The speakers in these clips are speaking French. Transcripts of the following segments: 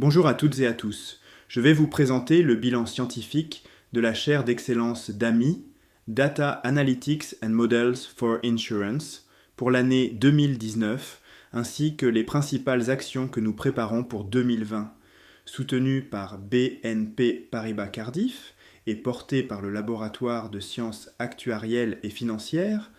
Bonjour à toutes et à tous. Je vais vous présenter le bilan scientifique de la chaire d'excellence DAMI, Data Analytics and Models for Insurance, pour l'année 2019, ainsi que les principales actions que nous préparons pour 2020, soutenues par BNP Paribas Cardiff et portées par le laboratoire de sciences actuarielles et financières.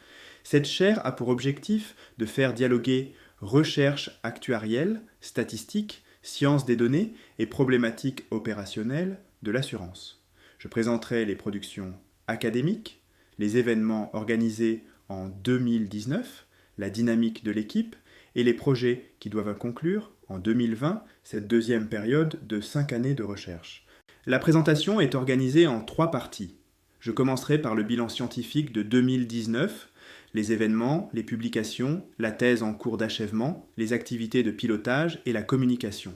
Cette chaire a pour objectif de faire dialoguer recherche actuarielle, statistique, sciences des données et problématiques opérationnelles de l'assurance. Je présenterai les productions académiques, les événements organisés en 2019, la dynamique de l'équipe et les projets qui doivent conclure en 2020 cette deuxième période de 5 années de recherche. La présentation est organisée en 3 parties. Je commencerai par le bilan scientifique de 2019, les événements, les publications, la thèse en cours d'achèvement, les activités de pilotage et la communication.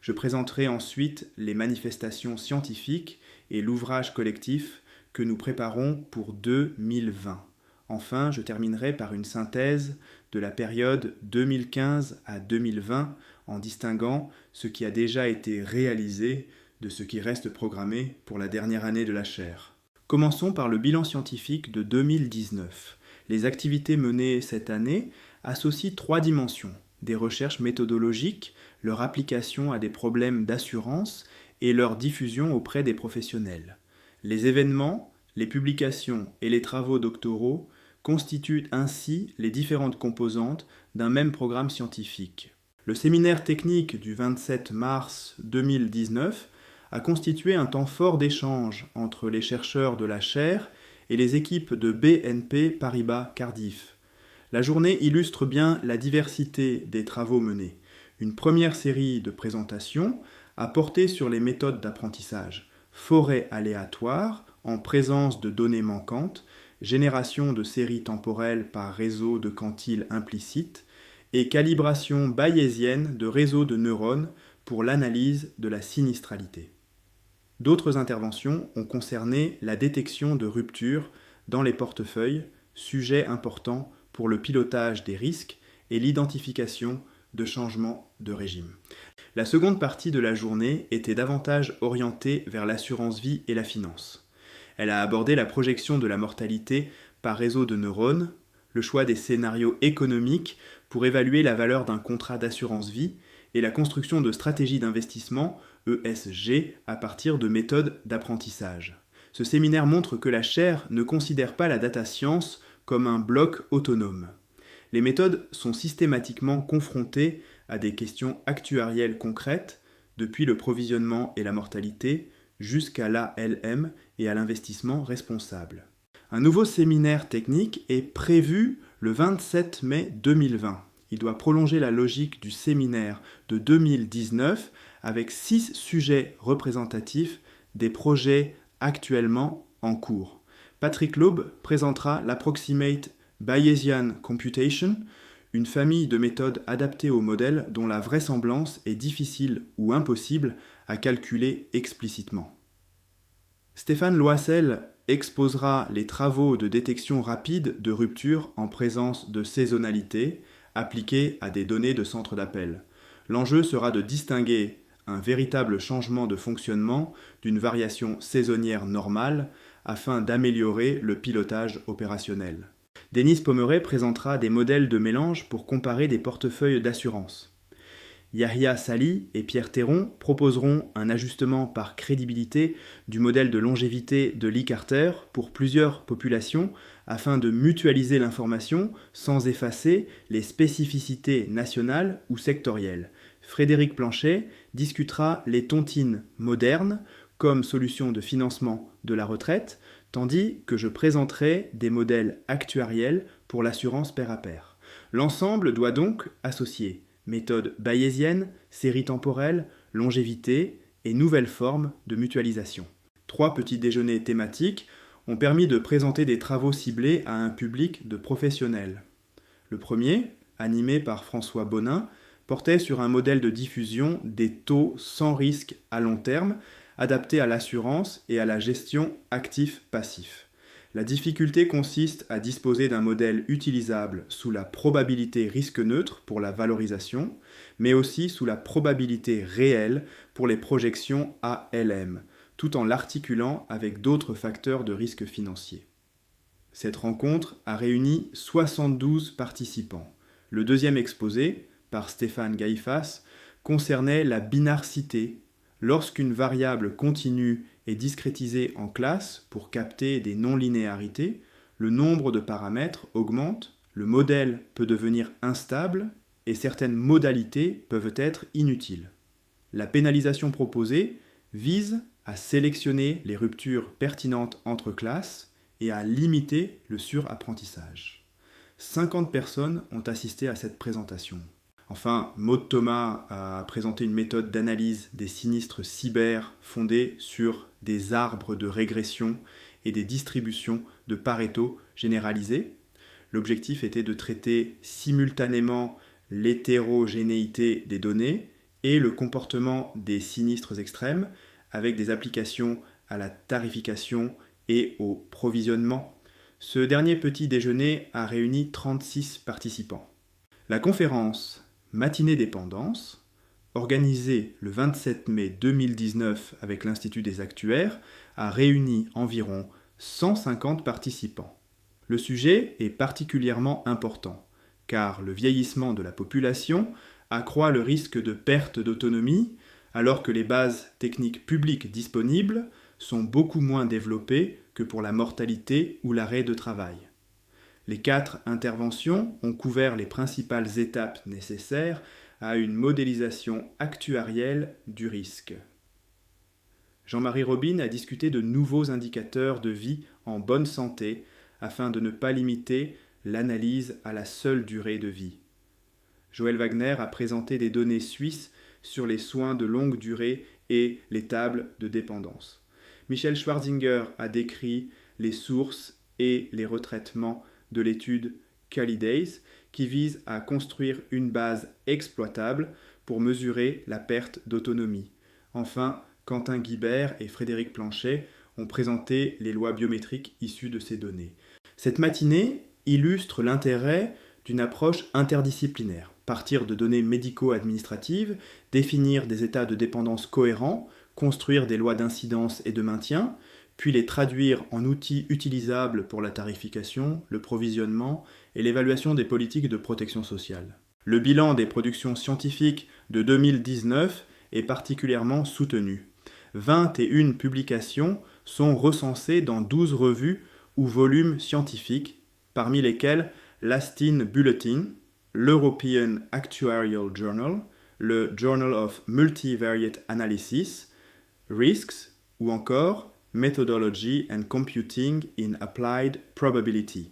Je présenterai ensuite les manifestations scientifiques et l'ouvrage collectif que nous préparons pour 2020. Enfin, je terminerai par une synthèse de la période 2015 à 2020 en distinguant ce qui a déjà été réalisé de ce qui reste programmé pour la dernière année de la chaire. Commençons par le bilan scientifique de 2019. Les activités menées cette année associent 3 dimensions: des recherches méthodologiques, leur application à des problèmes d'assurance et leur diffusion auprès des professionnels. Les événements, les publications et les travaux doctoraux constituent ainsi les différentes composantes d'un même programme scientifique. Le séminaire technique du 27 mars 2019 a constitué un temps fort d'échange entre les chercheurs de la chaire et les équipes de BNP Paribas Cardiff. La journée illustre bien la diversité des travaux menés. Une première série de présentations a porté sur les méthodes d'apprentissage: forêt aléatoire en présence de données manquantes, génération de séries temporelles par réseau de quantiles implicites et calibration bayésienne de réseaux de neurones pour l'analyse de la sinistralité. D'autres interventions ont concerné la détection de ruptures dans les portefeuilles, sujet important pour le pilotage des risques et l'identification de changements de régime. La seconde partie de la journée était davantage orientée vers l'assurance vie et la finance. Elle a abordé la projection de la mortalité par réseau de neurones, le choix des scénarios économiques pour évaluer la valeur d'un contrat d'assurance vie et la construction de stratégies d'investissement ESG à partir de méthodes d'apprentissage. Ce séminaire montre que la chaire ne considère pas la data science comme un bloc autonome. Les méthodes sont systématiquement confrontées à des questions actuarielles concrètes, depuis le provisionnement et la mortalité jusqu'à l'ALM et à l'investissement responsable. Un nouveau séminaire technique est prévu le 27 mai 2020. Il doit prolonger la logique du séminaire de 2019 avec 6 sujets représentatifs des projets actuellement en cours. Patrick Laube présentera l'Approximate Bayesian Computation, une famille de méthodes adaptées aux modèles dont la vraisemblance est difficile ou impossible à calculer explicitement. Stéphane Loissel exposera les travaux de détection rapide de rupture en présence de saisonnalité appliqués à des données de centre d'appel. L'enjeu sera de distinguer un véritable changement de fonctionnement d'une variation saisonnière normale afin d'améliorer le pilotage opérationnel. Denis Pommeret présentera des modèles de mélange pour comparer des portefeuilles d'assurance. Yahya Sali et Pierre Théron proposeront un ajustement par crédibilité du modèle de longévité de Lee Carter pour plusieurs populations afin de mutualiser l'information sans effacer les spécificités nationales ou sectorielles. Frédéric Planchet discutera les tontines modernes comme solution de financement de la retraite, tandis que je présenterai des modèles actuariels pour l'assurance pair à pair. L'ensemble doit donc associer méthode bayésienne, série temporelle, longévité et nouvelles formes de mutualisation. 3 petits déjeuners thématiques ont permis de présenter des travaux ciblés à un public de professionnels. Le premier, animé par François Bonin, portait sur un modèle de diffusion des taux sans risque à long terme, adapté à l'assurance et à la gestion actif-passif. La difficulté consiste à disposer d'un modèle utilisable sous la probabilité risque neutre pour la valorisation, mais aussi sous la probabilité réelle pour les projections ALM, tout en l'articulant avec d'autres facteurs de risque financier. Cette rencontre a réuni 72 participants. Le deuxième exposé, par Stéphane Gaïfas, concernait la binarcité. Lorsqu'une variable continue est discrétisée en classe pour capter des non-linéarités, le nombre de paramètres augmente, le modèle peut devenir instable et certaines modalités peuvent être inutiles. La pénalisation proposée vise à sélectionner les ruptures pertinentes entre classes et à limiter le surapprentissage. 50 personnes ont assisté à cette présentation. Enfin, Maud Thomas a présenté une méthode d'analyse des sinistres cyber fondée sur des arbres de régression et des distributions de Pareto généralisées. L'objectif était de traiter simultanément l'hétérogénéité des données et le comportement des sinistres extrêmes avec des applications à la tarification et au provisionnement. Ce dernier petit déjeuner a réuni 36 participants. La conférence Matinée Dépendance, organisée le 27 mai 2019 avec l'Institut des Actuaires, a réuni environ 150 participants. Le sujet est particulièrement important, car le vieillissement de la population accroît le risque de perte d'autonomie, alors que les bases techniques publiques disponibles sont beaucoup moins développées que pour la mortalité ou l'arrêt de travail. Les 4 interventions ont couvert les principales étapes nécessaires à une modélisation actuarielle du risque. Jean-Marie Robine a discuté de nouveaux indicateurs de vie en bonne santé afin de ne pas limiter l'analyse à la seule durée de vie. Joël Wagner a présenté des données suisses sur les soins de longue durée et les tables de dépendance. Michel Schwarzinger a décrit les sources et les retraitements de l'étude Calidays qui vise à construire une base exploitable pour mesurer la perte d'autonomie. Enfin, Quentin Guibert et Frédéric Planchet ont présenté les lois biométriques issues de ces données. Cette matinée illustre l'intérêt d'une approche interdisciplinaire. Partir de données médico-administratives, définir des états de dépendance cohérents, construire des lois d'incidence et de maintien, puis les traduire en outils utilisables pour la tarification, le provisionnement et l'évaluation des politiques de protection sociale. Le bilan des productions scientifiques de 2019 est particulièrement soutenu. 21 publications sont recensées dans 12 revues ou volumes scientifiques, parmi lesquels l'Astin Bulletin, l'European Actuarial Journal, le Journal of Multivariate Analysis, Risks ou encore Methodology and Computing in Applied Probability.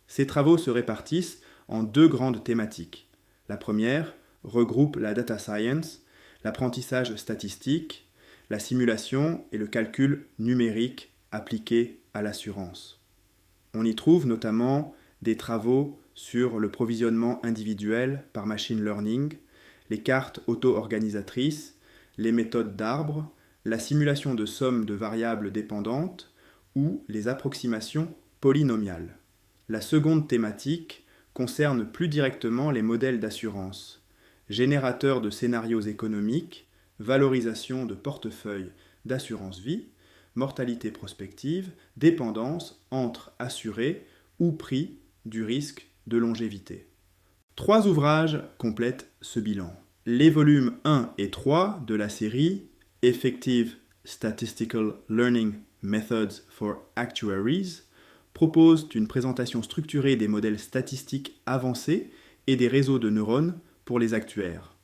Ces travaux se répartissent en 2 grandes thématiques. La première regroupe la data science, l'apprentissage statistique, la simulation et le calcul numérique appliqué à l'assurance. On y trouve notamment des travaux sur le provisionnement individuel par machine learning, les cartes auto-organisatrices, les méthodes d'arbres, la simulation de sommes de variables dépendantes ou les approximations polynomiales. La seconde thématique concerne plus directement les modèles d'assurance, générateurs de scénarios économiques, valorisation de portefeuilles d'assurance vie, mortalité prospective, dépendance entre assurés ou prix du risque de longévité. 3 ouvrages complètent ce bilan. Les volumes 1 et 3 de la série Effective Statistical Learning Methods for Actuaries proposent une présentation structurée des modèles statistiques avancés et des réseaux de neurones pour les actuaires.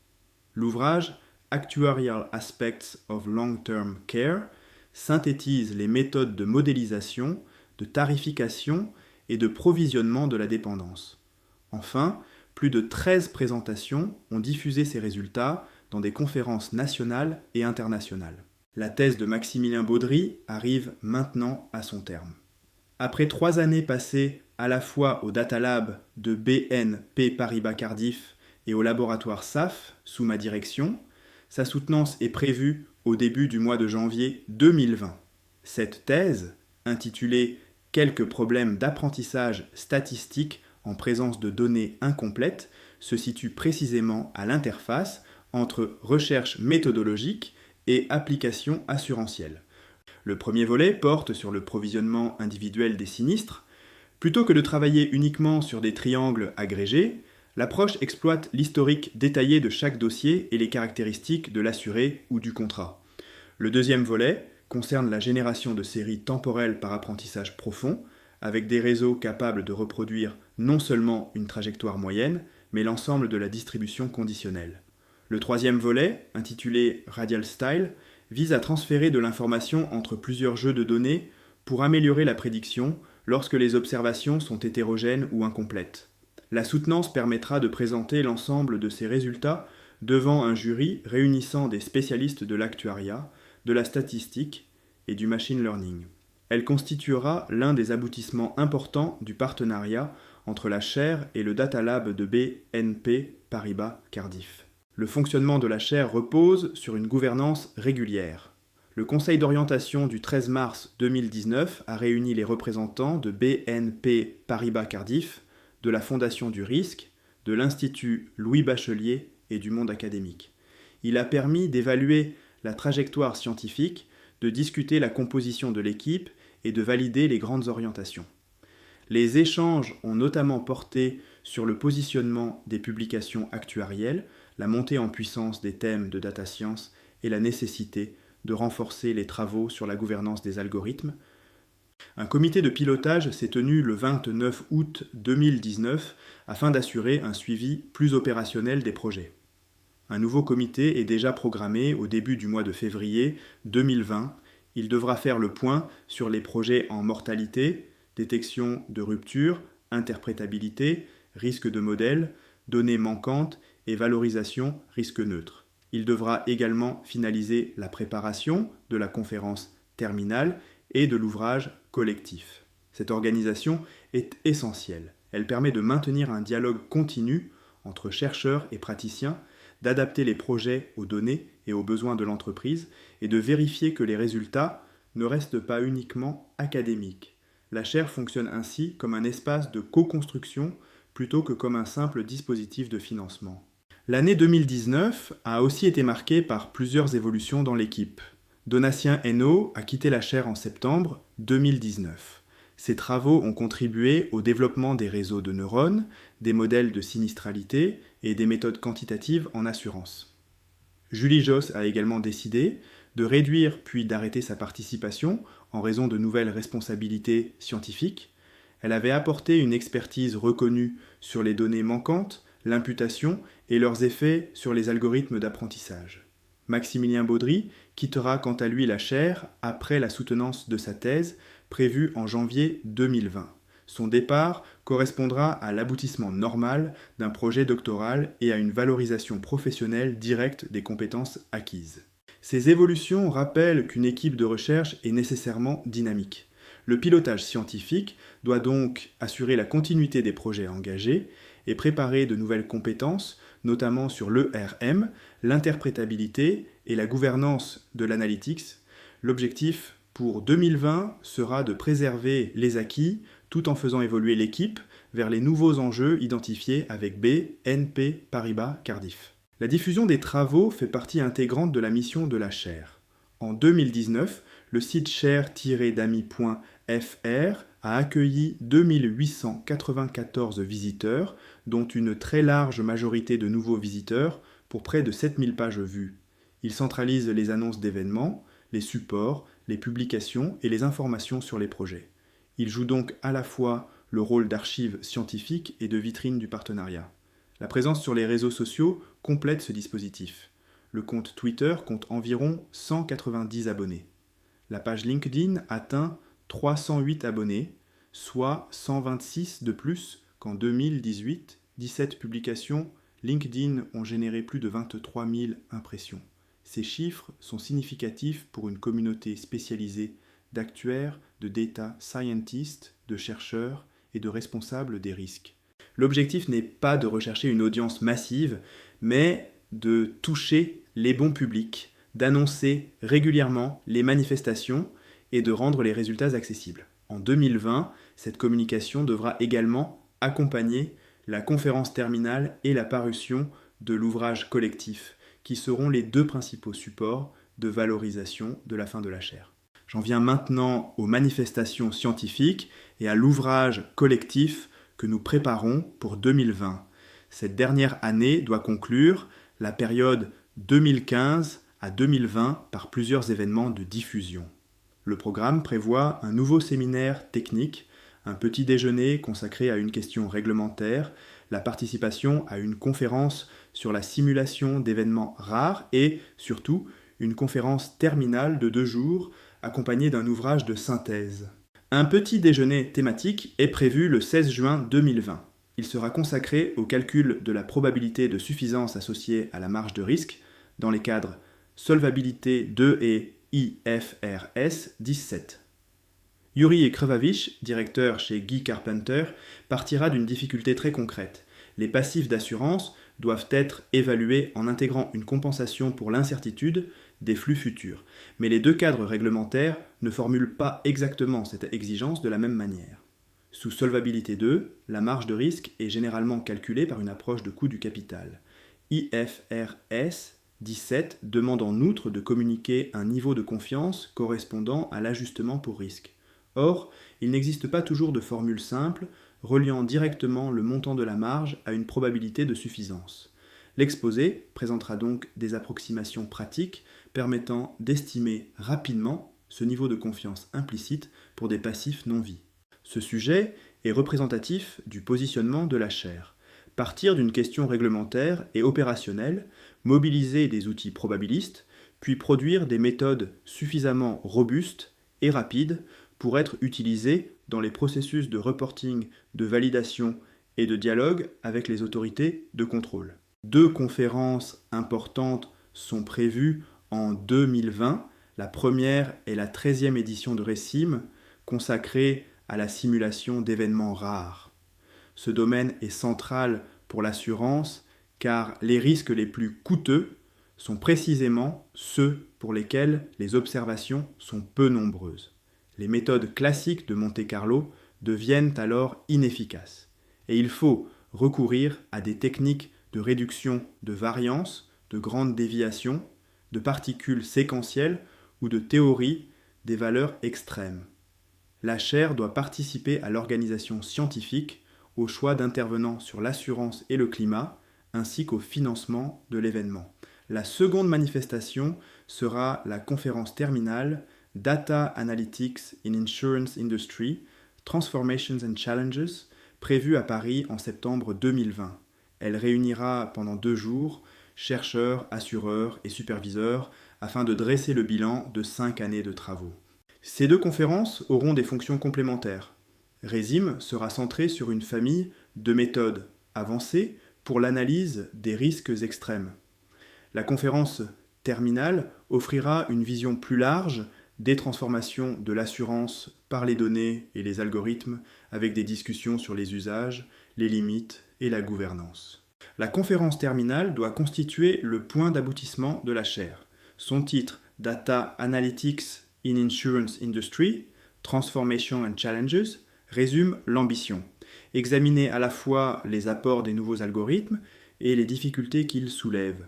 L'ouvrage Actuarial Aspects of Long-Term Care synthétise les méthodes de modélisation, de tarification et de provisionnement de la dépendance. Enfin, plus de 13 présentations ont diffusé ces résultats dans des conférences nationales et internationales. La thèse de Maximilien Baudry arrive maintenant à son terme. Après 3 années passées à la fois au Data Lab de BNP Paribas Cardiff et au laboratoire SAF sous ma direction, sa soutenance est prévue au début du mois de janvier 2020. Cette thèse, intitulée « quelques problèmes d'apprentissage statistique en présence de données incomplètes se situent précisément à l'interface entre recherche méthodologique et application assurantielle. Le premier volet porte sur le provisionnement individuel des sinistres. Plutôt que de travailler uniquement sur des triangles agrégés, l'approche exploite l'historique détaillé de chaque dossier et les caractéristiques de l'assuré ou du contrat. Le deuxième volet concerne la génération de séries temporelles par apprentissage profond, avec des réseaux capables de reproduire non seulement une trajectoire moyenne, mais l'ensemble de la distribution conditionnelle. Le troisième volet, intitulé Radial Style, vise à transférer de l'information entre plusieurs jeux de données pour améliorer la prédiction lorsque les observations sont hétérogènes ou incomplètes. La soutenance permettra de présenter l'ensemble de ces résultats devant un jury réunissant des spécialistes de l'actuariat, de la statistique et du machine learning. Elle constituera l'un des aboutissements importants du partenariat entre la chaire et le Data Lab de BNP Paribas Cardiff. Le fonctionnement de la chaire repose sur une gouvernance régulière. Le Conseil d'orientation du 13 mars 2019 a réuni les représentants de BNP Paribas Cardiff, de la Fondation du Risque, de l'Institut Louis Bachelier et du monde académique. Il a permis d'évaluer la trajectoire scientifique, de discuter la composition de l'équipe et de valider les grandes orientations. Les échanges ont notamment porté sur le positionnement des publications actuarielles, la montée en puissance des thèmes de data science et la nécessité de renforcer les travaux sur la gouvernance des algorithmes. Un comité de pilotage s'est tenu le 29 août 2019 afin d'assurer un suivi plus opérationnel des projets. Un nouveau comité est déjà programmé au début du mois de février 2020. Il devra faire le point sur les projets en mortalité, détection de rupture, interprétabilité, risque de modèle, données manquantes et valorisation risque neutre. Il devra également finaliser la préparation de la conférence terminale et de l'ouvrage collectif. Cette organisation est essentielle. Elle permet de maintenir un dialogue continu entre chercheurs et praticiens, d'adapter les projets aux données et aux besoins de l'entreprise et de vérifier que les résultats ne restent pas uniquement académiques. La chaire fonctionne ainsi comme un espace de co-construction plutôt que comme un simple dispositif de financement. L'année 2019 a aussi été marquée par plusieurs évolutions dans l'équipe. Donatien Hainaut a quitté la chaire en septembre 2019. Ses travaux ont contribué au développement des réseaux de neurones, des modèles de sinistralité et des méthodes quantitatives en assurance. Julie Josse a également décidé de réduire puis d'arrêter sa participation en raison de nouvelles responsabilités scientifiques. Elle avait apporté une expertise reconnue sur les données manquantes, l'imputation et leurs effets sur les algorithmes d'apprentissage. Maximilien Baudry quittera quant à lui la chaire après la soutenance de sa thèse prévue en janvier 2020. Son départ correspondra à l'aboutissement normal d'un projet doctoral et à une valorisation professionnelle directe des compétences acquises. Ces évolutions rappellent qu'une équipe de recherche est nécessairement dynamique. Le pilotage scientifique doit donc assurer la continuité des projets engagés et préparer de nouvelles compétences, notamment sur l'ERM, l'interprétabilité et la gouvernance de l'analytics. L'objectif pour 2020 sera de préserver les acquis tout en faisant évoluer l'équipe vers les nouveaux enjeux identifiés avec BNP Paribas Cardiff. La diffusion des travaux fait partie intégrante de la mission de la chaire. En 2019, le site chaire-dami.fr a accueilli 2894 visiteurs, dont une très large majorité de nouveaux visiteurs pour près de 7000 pages vues. Il centralise les annonces d'événements, les supports, les publications et les informations sur les projets. Il joue donc à la fois le rôle d'archive scientifique et de vitrine du partenariat. La présence sur les réseaux sociaux complète ce dispositif. Le compte Twitter compte environ 190 abonnés. La page LinkedIn atteint 308 abonnés, soit 126 de plus qu'en 2018. 17 publications LinkedIn ont généré plus de 23 000 impressions. Ces chiffres sont significatifs pour une communauté spécialisée d'actuaires, de data scientists, de chercheurs et de responsables des risques. L'objectif n'est pas de rechercher une audience massive, mais de toucher les bons publics, d'annoncer régulièrement les manifestations et de rendre les résultats accessibles. En 2020, cette communication devra également accompagner la conférence terminale et la parution de l'ouvrage collectif, qui seront les deux principaux supports de valorisation de la fin de la chaire. J'en viens maintenant aux manifestations scientifiques et à l'ouvrage collectif que nous préparons pour 2020. Cette dernière année doit conclure la période 2015 à 2020 par plusieurs événements de diffusion. Le programme prévoit un nouveau séminaire technique, un petit déjeuner consacré à une question réglementaire, la participation à une conférence sur la simulation d'événements rares et, surtout, une conférence terminale de 2 jours accompagnée d'un ouvrage de synthèse. Un petit déjeuner thématique est prévu le 16 juin 2020. Il sera consacré au calcul de la probabilité de suffisance associée à la marge de risque dans les cadres Solvabilité 2 et IFRS 17. Yuri Krevavich, directeur chez Guy Carpenter, partira d'une difficulté très concrète. Les passifs d'assurance doivent être évalués en intégrant une compensation pour l'incertitude des flux futurs. Mais les deux cadres réglementaires ne formulent pas exactement cette exigence de la même manière. Sous Solvabilité 2, la marge de risque est généralement calculée par une approche de coût du capital. IFRS 17 demande en outre de communiquer un niveau de confiance correspondant à l'ajustement pour risque. Or, il n'existe pas toujours de formule simple reliant directement le montant de la marge à une probabilité de suffisance. L'exposé présentera donc des approximations pratiques permettant d'estimer rapidement ce niveau de confiance implicite pour des passifs non-vie. Ce sujet est représentatif du positionnement de la chaire. Partir d'une question réglementaire et opérationnelle, mobiliser des outils probabilistes, puis produire des méthodes suffisamment robustes et rapides pour être utilisées dans les processus de reporting, de validation et de dialogue avec les autorités de contrôle. 2 conférences importantes sont prévues en 2020. La première est la 13e édition de RECIM, consacrée à la simulation d'événements rares. Ce domaine est central pour l'assurance car les risques les plus coûteux sont précisément ceux pour lesquels les observations sont peu nombreuses. Les méthodes classiques de Monte-Carlo deviennent alors inefficaces et il faut recourir à des techniques de réduction de variance, de grandes déviations, de particules séquentielles ou de théorie des valeurs extrêmes. La chaire doit participer à l'organisation scientifique, au choix d'intervenants sur l'assurance et le climat, ainsi qu'au financement de l'événement. La seconde manifestation sera la conférence terminale Data Analytics in Insurance Industry, Transformations and Challenges, prévue à Paris en septembre 2020. Elle réunira pendant 2 jours chercheurs, assureurs et superviseurs afin de dresser le bilan de 5 années de travaux. Ces 2 conférences auront des fonctions complémentaires. RESIM sera centré sur une famille de méthodes avancées pour l'analyse des risques extrêmes. La conférence terminale offrira une vision plus large des transformations de l'assurance par les données et les algorithmes avec des discussions sur les usages, les limites et la gouvernance. La conférence terminale doit constituer le point d'aboutissement de la chaire. Son titre « Data Analytics in Insurance Industry, Transformation and Challenges » résume l'ambition. Examiner à la fois les apports des nouveaux algorithmes et les difficultés qu'ils soulèvent.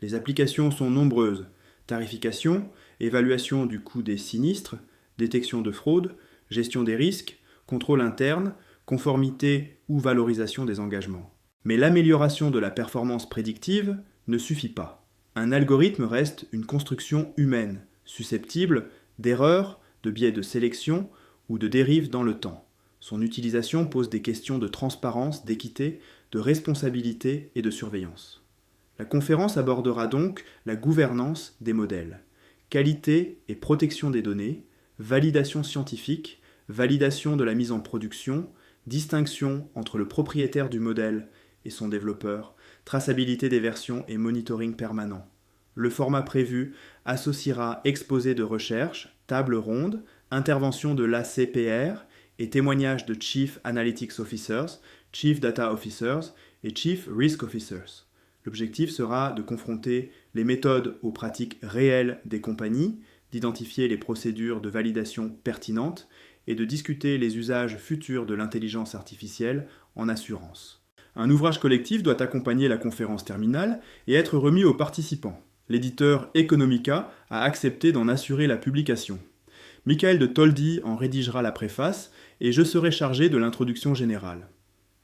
Les applications sont nombreuses. Tarification, évaluation du coût des sinistres, détection de fraude, gestion des risques, contrôle interne, conformité ou valorisation des engagements. Mais l'amélioration de la performance prédictive ne suffit pas. Un algorithme reste une construction humaine, susceptible d'erreurs, de biais de sélection ou de dérives dans le temps. Son utilisation pose des questions de transparence, d'équité, de responsabilité et de surveillance. La conférence abordera donc la gouvernance des modèles, qualité et protection des données, validation scientifique, validation de la mise en production, distinction entre le propriétaire du modèle et son développeur, traçabilité des versions et monitoring permanent. Le format prévu associera exposé de recherche, table ronde, intervention de l'ACPR et témoignages de Chief Analytics Officers, Chief Data Officers et Chief Risk Officers. L'objectif sera de confronter les méthodes aux pratiques réelles des compagnies, d'identifier les procédures de validation pertinentes et de discuter les usages futurs de l'intelligence artificielle en assurance. Un ouvrage collectif doit accompagner la conférence terminale et être remis aux participants. L'éditeur Economica a accepté d'en assurer la publication. Michael de Toldi en rédigera la préface et je serai chargé de l'introduction générale.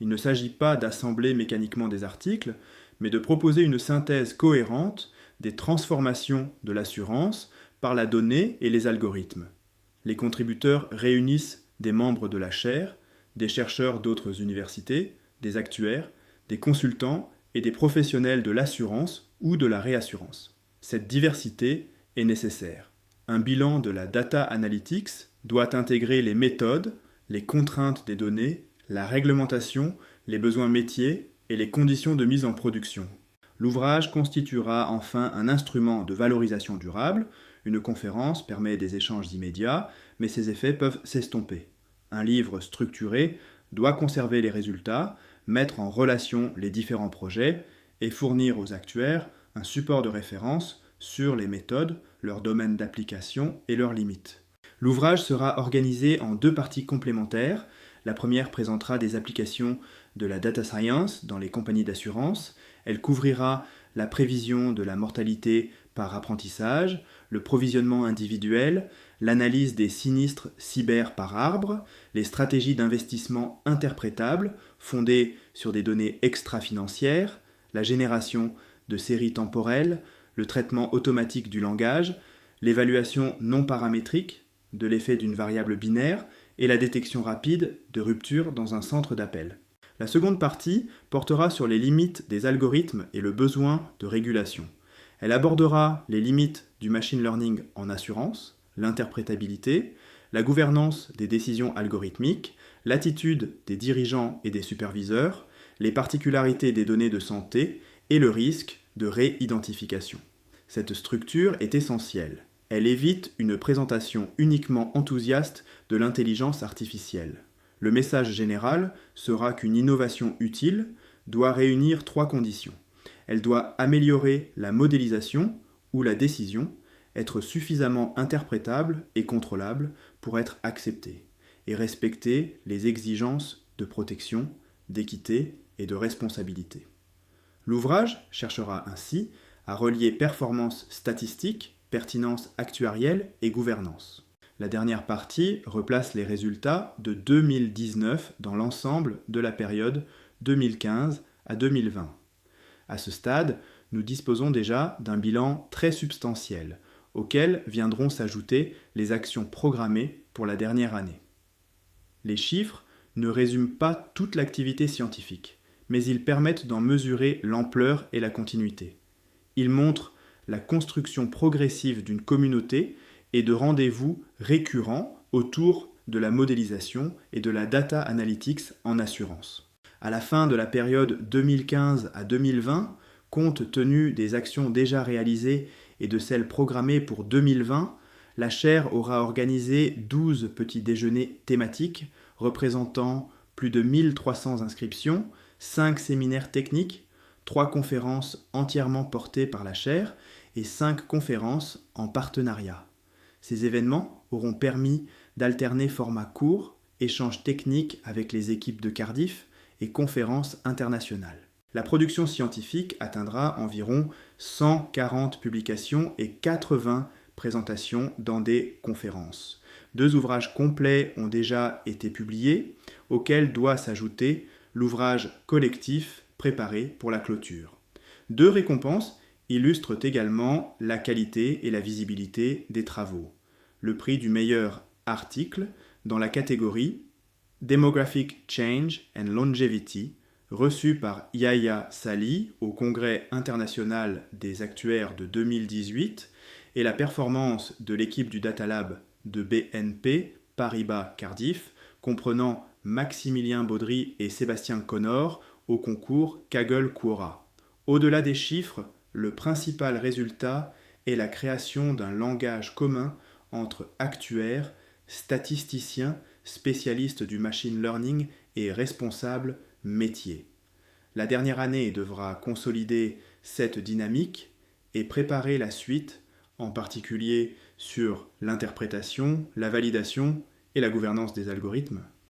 Il ne s'agit pas d'assembler mécaniquement des articles, mais de proposer une synthèse cohérente des transformations de l'assurance par la donnée et les algorithmes. Les contributeurs réunissent des membres de la chaire, des chercheurs d'autres universités, des actuaires, des consultants et des professionnels de l'assurance ou de la réassurance. Cette diversité est nécessaire. Un bilan de la data analytics doit intégrer les méthodes, les contraintes des données, la réglementation, les besoins métiers et les conditions de mise en production. L'ouvrage constituera enfin un instrument de valorisation durable. Une conférence permet des échanges immédiats, mais ses effets peuvent s'estomper. Un livre structuré doit conserver les résultats, mettre en relation les différents projets et fournir aux actuaires un support de référence sur les méthodes, leurs domaines d'application et leurs limites. L'ouvrage sera organisé en 2 parties complémentaires. La première présentera des applications de la data science dans les compagnies d'assurance. Elle couvrira la prévision de la mortalité par apprentissage, le provisionnement individuel, l'analyse des sinistres cyber par arbre, les stratégies d'investissement interprétables fondées sur des données extra-financières, la génération de séries temporelles, le traitement automatique du langage, l'évaluation non paramétrique de l'effet d'une variable binaire et la détection rapide de ruptures dans un centre d'appel. La seconde partie portera sur les limites des algorithmes et le besoin de régulation. Elle abordera les limites du machine learning en assurance, l'interprétabilité, la gouvernance des décisions algorithmiques, l'attitude des dirigeants et des superviseurs, les particularités des données de santé et le risque de réidentification. Cette structure est essentielle. Elle évite une présentation uniquement enthousiaste de l'intelligence artificielle. Le message général sera qu'une innovation utile doit réunir 3 conditions. Elle doit améliorer la modélisation ou la décision, être suffisamment interprétable et contrôlable pour être acceptée, et respecter les exigences de protection, d'équité et de responsabilité. L'ouvrage cherchera ainsi à relier performance statistique, pertinence actuarielle et gouvernance. La dernière partie replace les résultats de 2019 dans l'ensemble de la période 2015 à 2020. À ce stade, nous disposons déjà d'un bilan très substantiel, auquel viendront s'ajouter les actions programmées pour la dernière année. Les chiffres ne résument pas toute l'activité scientifique, mais ils permettent d'en mesurer l'ampleur et la continuité. Ils montrent la construction progressive d'une communauté et de rendez-vous récurrents autour de la modélisation et de la data analytics en assurance. À la fin de la période 2015 à 2020, compte tenu des actions déjà réalisées et de celles programmées pour 2020, la chaire aura organisé 12 petits déjeuners thématiques représentant plus de 1300 inscriptions, 5 séminaires techniques, 3 conférences entièrement portées par la chaire et 5 conférences en partenariat. Ces événements auront permis d'alterner formats courts, échanges techniques avec les équipes de Cardiff et conférences internationales. La production scientifique atteindra environ 140 publications et 80 présentations dans des conférences. 2 ouvrages complets ont déjà été publiés, auxquels doit s'ajouter l'ouvrage collectif préparé pour la clôture. 2 récompenses illustrent également la qualité et la visibilité des travaux. Le prix du meilleur article dans la catégorie Demographic Change and Longevity, reçu par Yahya Sali au Congrès international des actuaires de 2018, et la performance de l'équipe du Data Lab de BNP Paribas Cardiff, comprenant Maximilien Baudry et Sébastien Connor au concours Kaggle-Quora. Au-delà des chiffres, le principal résultat est la création d'un langage commun entre actuaires, statisticiens, spécialistes du machine learning et responsables métiers. La dernière année devra consolider cette dynamique et préparer la suite, en particulier sur l'interprétation, la validation et la gouvernance des algorithmes.